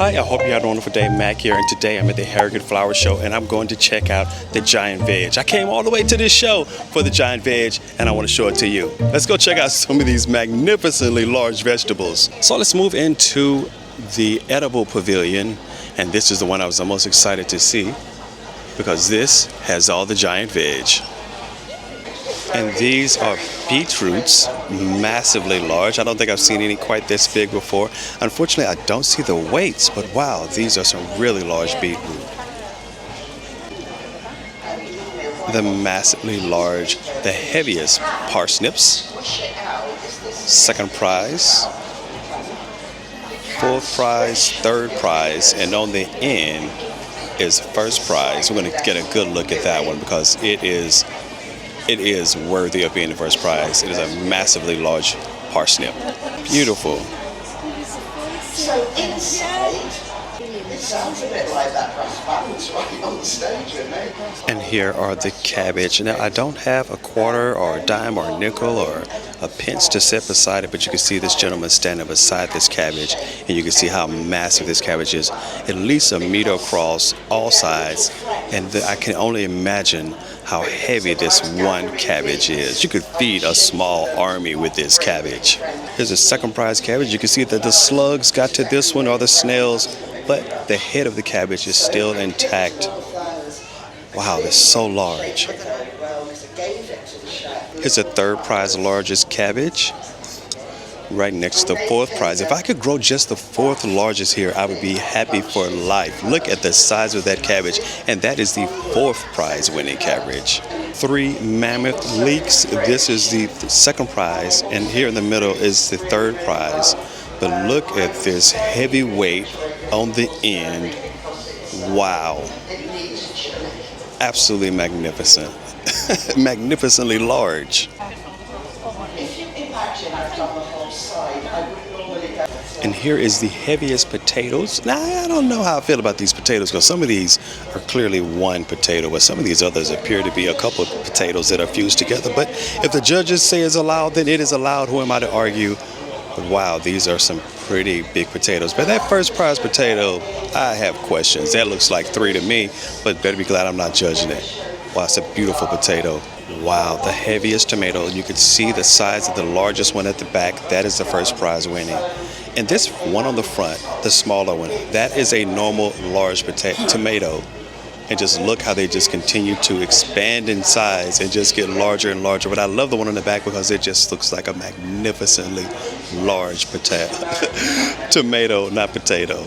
Hi, I hope you had a wonderful day. Mac here, and today I'm at the Harrogate Flower Show, and I'm going to check out the giant veg. I came all the way to this show for the giant veg, and I want to show it to you. Let's go check out some of these magnificently large vegetables. So let's move into the edible pavilion, and this is the one I was the most excited to see because this has all the giant veg. And these are beetroots, massively large. I don't think I've seen any quite this big before. Unfortunately, I don't see the weights, but wow, these are some really large beetroot. The massively large, the heaviest parsnips. Second prize, fourth prize, third prize, and on the end is first prize. We're going to get a good look at that one because it is worthy of being the first prize. It is a massively large parsnip. Beautiful. So inside, it sounds a bit like that brass band's right on the stage with me. And here are the cabbage. Now, I don't have a quarter or a dime or a nickel or a pence to set beside it, but you can see this gentleman standing beside this cabbage, and you can see how massive this cabbage is. At least a meter across all sides, and I can only imagine how heavy this one cabbage is. You could feed a small army with this cabbage. Here's a second prize cabbage. You can see that the slugs got to this one, or the snails, but the head of the cabbage is still intact. Wow, that's so large. Here's a third prize largest cabbage, right next to the fourth prize. If I could grow just the fourth largest here, I would be happy for life. Look at the size of that cabbage, and that is the fourth prize winning cabbage. 3 mammoth leeks. This is the second prize, and here in the middle is the third prize. But look at this heavy weight on the end. Wow. Absolutely magnificent. Magnificently large. And here is the heaviest potatoes. Now, I don't know how I feel about these potatoes because some of these are clearly one potato, but some of these others appear to be a couple of potatoes that are fused together. But if the judges say it's allowed, then it is allowed. Who am I to argue? But wow, these are some pretty big potatoes. But that first prize potato, I have questions. That looks like 3 to me, but better be glad I'm not judging it. Wow, it's a beautiful potato. Wow, the heaviest tomato. You can see the size of the largest one at the back. That is the first prize winning. And this one on the front, the smaller one, that is a normal large tomato. And just look how they just continue to expand in size and just get larger and larger. But I love the one on the back because it just looks like a magnificently large tomato, not potato.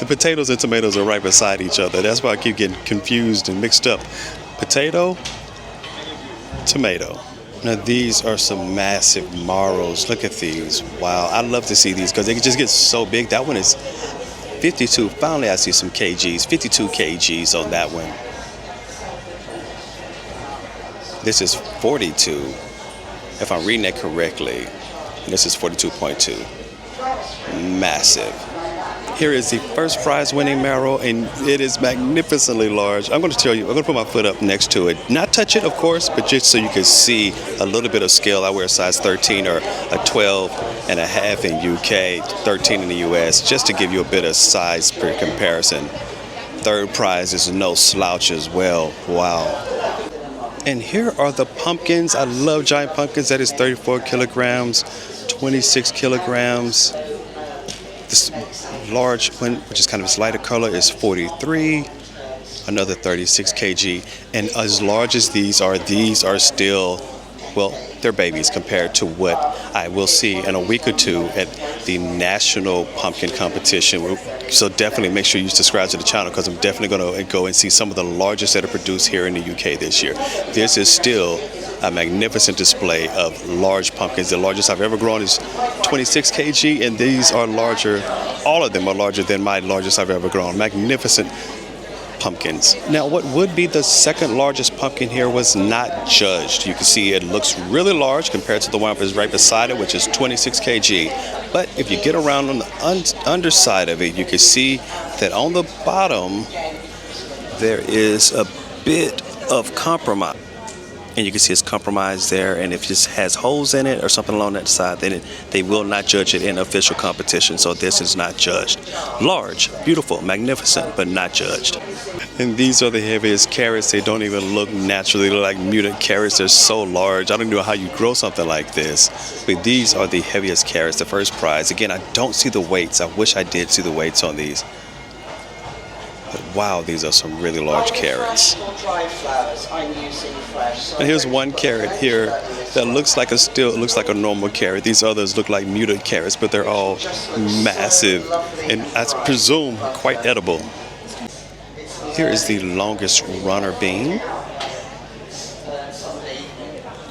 The potatoes and tomatoes are right beside each other. That's why I keep getting confused and mixed up. Potato, tomato. Now these are some massive marrows. Look at these. Wow, I love to see these because they just get so big. That one is 52. Finally, I see some kgs. 52 kgs on that one. This is 42, if I'm reading that correctly. And this is 42.2. Massive. Here is the first prize winning marrow, and it is magnificently large. I'm going to tell you, I'm going to put my foot up next to it. Not touch it, of course, but just so you can see a little bit of scale. I wear a size 13 or a 12 and a half in UK, 13 in the US, just to give you a bit of size per comparison. Third prize is no slouch as well. Wow. And here are the pumpkins. I love giant pumpkins. That is 34 kilograms, 26 kilograms. This large one, which is kind of a lighter color, is 43, another 36 kg. And as large as these are still, well, they're babies compared to what I will see in a week or two at the National Pumpkin Competition. So definitely make sure you subscribe to the channel because I'm definitely going to go and see some of the largest that are produced here in the UK this year. This is still a magnificent display of large pumpkins. The largest I've ever grown is 26 kg, and these are larger. All of them are larger than my largest I've ever grown. Magnificent pumpkins. Now, what would be the second largest pumpkin here was not judged. You can see it looks really large compared to the one right beside it, which is 26 kg. But if you get around on the underside of it, you can see that on the bottom there is a bit of compromise. And you can see it's compromised there, and if it just has holes in it or something along that side, then they will not judge it in official competition. So this is not judged. Large, beautiful, magnificent, but not judged. And these are the heaviest carrots. They don't even look naturally. They look like mutant carrots. They're so large. I don't know how you grow something like this. But these are the heaviest carrots, the first prize. Again, I don't see the weights. I wish I did see the weights on these. But wow, these are some really large carrots. And here's one carrot here that looks like a normal carrot. These others look like mutant carrots, but they're all massive and I presume quite edible. Here is the longest runner bean.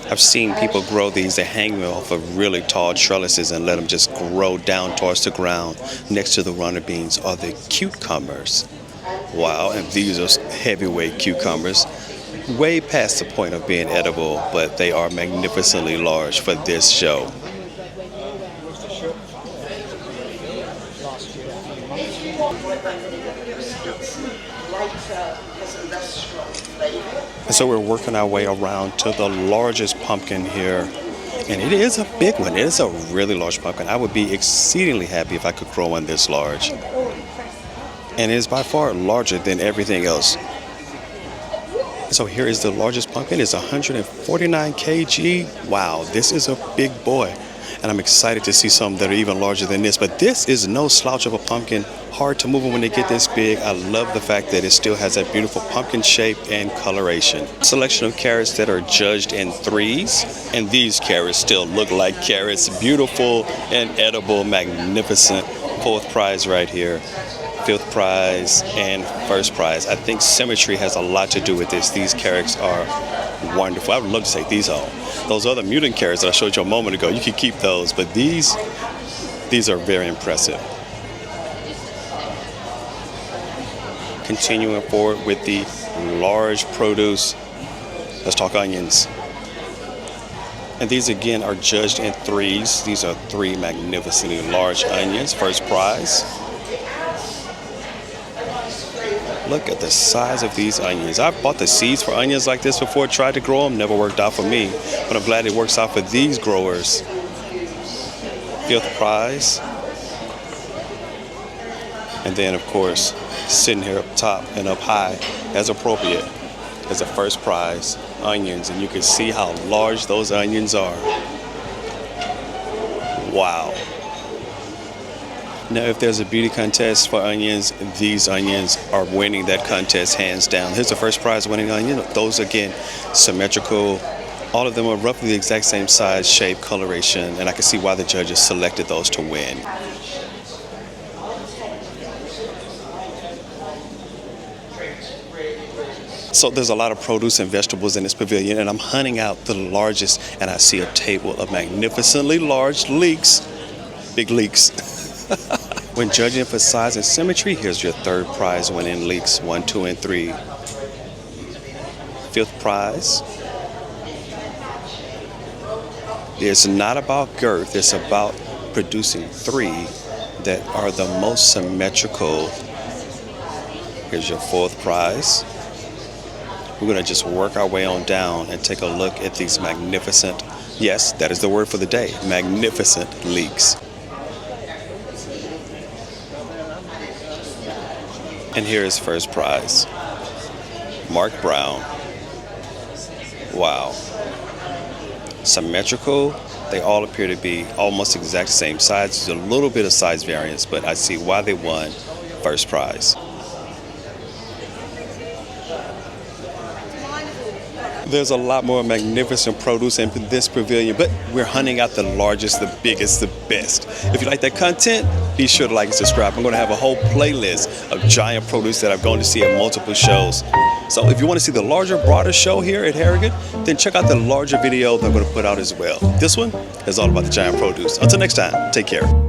I've seen people grow these. They hang them off of really tall trellises and let them just grow down towards the ground. Next to the runner beans are the cucumbers. Wow, and these are heavyweight cucumbers. Way past the point of being edible, but they are magnificently large for this show. And so we're working our way around to the largest pumpkin here. And it is a big one. It is a really large pumpkin. I would be exceedingly happy if I could grow one this large. And it is by far larger than everything else. So here is the largest pumpkin. It's 149 kg. Wow, this is a big boy. And I'm excited to see some that are even larger than this. But this is no slouch of a pumpkin. Hard to move them when they get this big. I love the fact that it still has that beautiful pumpkin shape and coloration. Selection of carrots that are judged in threes. And these carrots still look like carrots. Beautiful and edible, magnificent. Fourth prize right here. Fifth prize and first prize. I think symmetry has a lot to do with this. These carrots are wonderful. I would love to take these home. Those other mutant carrots that I showed you a moment ago, you can keep those, but these are very impressive. Continuing forward with the large produce, let's talk onions. And these again are judged in threes. These are three magnificently large onions. First prize. Look at the size of these onions. I've bought the seeds for onions like this before, tried to grow them, never worked out for me. But I'm glad it works out for these growers. Fifth prize. And then, of course, sitting here up top and up high, as appropriate, is the first prize, onions. And you can see how large those onions are. Wow. Now, if there's a beauty contest for onions, these onions are winning that contest hands down. Here's the first prize winning onion. Those, again, symmetrical. All of them are roughly the exact same size, shape, coloration, and I can see why the judges selected those to win. So there's a lot of produce and vegetables in this pavilion, and I'm hunting out the largest, and I see a table of magnificently large leeks. Big leeks. When judging for size and symmetry, here's your third prize winning leeks, 1, 2, and 3. Fifth prize. It's not about girth, it's about producing three that are the most symmetrical. Here's your fourth prize. We're going to just work our way on down and take a look at these magnificent, yes, that is the word for the day, magnificent leeks. And here is first prize. Mark Brown. Wow. Symmetrical. They all appear to be almost exact same size. There's a little bit of size variance, but I see why they won first prize. There's a lot more magnificent produce in this pavilion, but we're hunting out the largest, the biggest, the best. If you like that content, be sure to like and subscribe. I'm going to have a whole playlist of giant produce that I've gone to see at multiple shows. So if you want to see the larger, broader show here at Harrogate, then check out the larger video that I'm going to put out as well. This one is all about the giant produce. Until next time, take care.